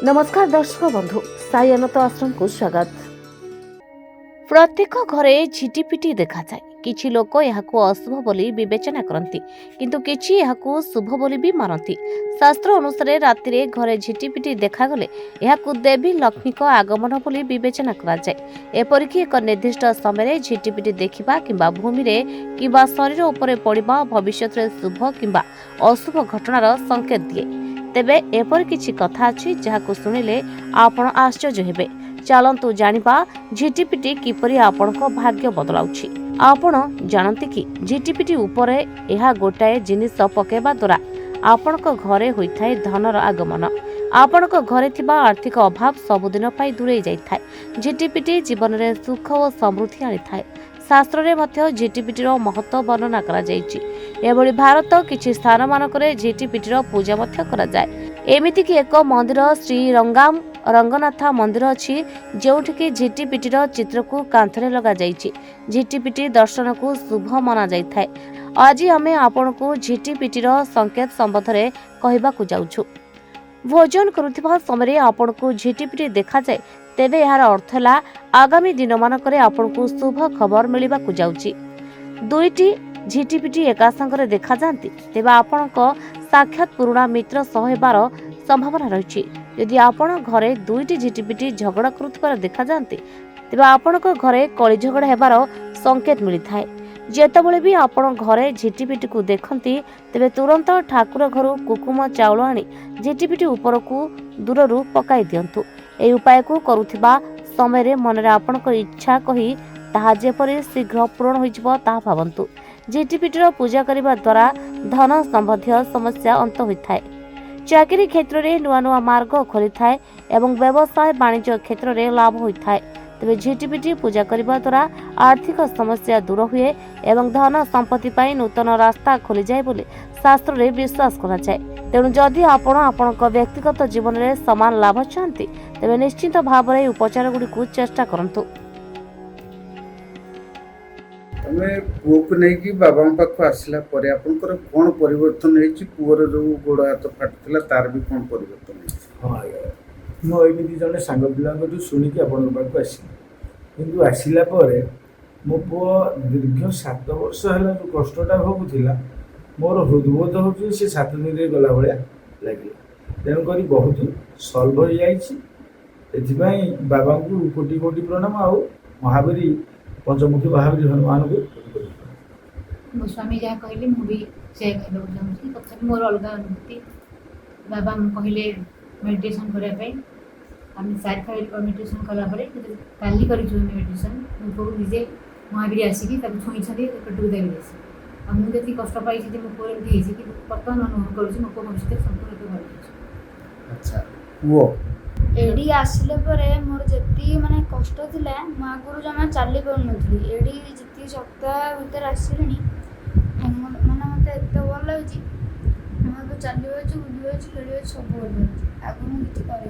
नमस्कार दर्शक बंधु साई अनंत आश्रम को स्वागत। प्रत्येक घरे झिटिपिटी देखा जाए। किछि लोक यहाकू अशुभ बोली विवेचना करती किंतु किछि यहाकू शुभ बोली भी मानती। शास्त्र अनुसार राति घरे झिटिपिटी देखागले यहाकू देवी लक्ष्मी को आगमन बोली विवेचना करा जाए। एपरिक एक निर्दिष्ट समय झिटिपिटी देखिबा किंबा भूमि रे किंबा शरीर उपरे पड़िबा भविष्यत रे शुभ किंबा अशुभ घटनार संकेत दिए। तेबे एपरि किछि कथा अछि जहाकू सुनिले आपण आश्चर्य हेबे। चलंतु जानिबा झिटिपिटी किपरि आपणको भाग्य बदलाउछि। आपण जानନ୍ତି कि झिटिपिटी उपरे एहा गोटाए जिनिस पकेबा द्वारा आपणको घरे होइथाय धनर आगमन। आपणको घरे थिबा आर्थिक अभाव सबुदिन पाई दूरे जाइथाय। झिटिपिटी जीवन रे सुख और समृद्धि आनिथाय। शास्त्र रे मध्य झिटिपिटीर महत्व वर्णना करा जायछि। एभଳି भारत किछि स्थान मानकरे झिटिपिटीर पूजा मध्य करा जाय। एमिति कि एक मंदिर श्री रंगनाथ मंदिर अछि जेउठिके झिटिपिटीर चित्र को कांथरे लगा जायछि। झिटिपिटी दर्शन को शुभ माना जायथाय। आज आमे आपनको झिटिपिटीर संकेत संबंधरे कहिबाकू जाउछु। भोजन करुथिबा समय आपनको झिटिपिटी देखा जाय तेबे यार अर्थ है आगामी दिन मानकरे आपनको शुभ खबर मिलिबाकू जाउछि। दुईटी झिटिपिटी एका संगरे देखा जांती तेबे आपनको साक्षात पुराना मित्र सह हेबार संभावना रहिछि। यदि आपण घरे दुईटी झिटिपिटी झगड़ा करुथिबार देखा जांती तेबे आपनको घरे कଳି झगड़ा हेबार संकेत मिलिथाय। जेतेबेले भी आपण घरे झिटिपिटी को देखंती तेबे तुरंत ठाकुर घरु कुकुम चाउल आनी झिटिपिटी उपरकू दूररू पकाई दियंतु। एही उपाय को करुथिबा समय मनरे आपनको इच्छा कही ताहा जेपरि शीघ्र पूर्ण होइजिबो ताहा भाबंतु। झिटिपिटीर पूजा करिबा द्वारा धन संबंधी समस्या अंत होइथाय। चाकरी क्षेत्र रे नुआ नुआ मार्ग खोलिथाय एवं व्यवसाय वाणिज्य क्षेत्र रे लाभ होइथाय। तेबे झिटिपिटी पूजा करिबा द्वारा आर्थिक समस्या दूर हुए एवं धन संपत्ति पाई नूतन रास्ता खोली जाए बोले शास्त्र रे विश्वास करा जाए। तेणु जदि आपण आपणक व्यक्तिगत जीवन रे समान लाभ चाहती तेबे निश्चित भाव रे उपचार गुडी को चेष्टा करंतु। तमे पुओ को नहीं कि बाबा पाखु आसला परे आपनकर कोन परिवर्तन हेछि? पुओर जो गोड़ हाथ फाटुतला तार भी कोन परिवर्तन हेछि? हाँ मो एमिति जने सांग पिलांक जो सुनिकी आपण पाखु आसी किंतु आसिला परे मो पुओ दीर्घ 7 वर्ष हला जो कष्टटा भोगुथिला मोर हृदबोध होछि से 7 दिन रे गला भलिया लागिला। तेणु करी बहुत सॉल्व हो जाइछि। एथि पई बाबा को कोटि कोटि प्रणाम आउ महावीरी पंचमुखी महावीर हनुमान को मो स्वामी जहाँ कहले मु भी से कहबो चाहूँ। तथापि मोर अलग अनुभूति बाबा कहले मेडिटेशन करने आम 4 खाली मेडिटेशन कला काली कर मेडिटेशन मो निजे महावीर आसिकी छुई पेटू देवी मुझे कष्ट पाई मो पुओ कि बर्तमान अनुभव करुँच मो पुओ भविष्य संपूर्ण भल। अच्छा पुओ एडी आसिले परे मोर जति माने कष्ट थिला मो आगुरु जमा चाली पाउनथली एडी जति सप्ताह भीतर आसिलेनी माने मते एते भल लागुची मो चाली होछ बुझी होछ खेली होछ सब भल लागुची आगु मु किछि करे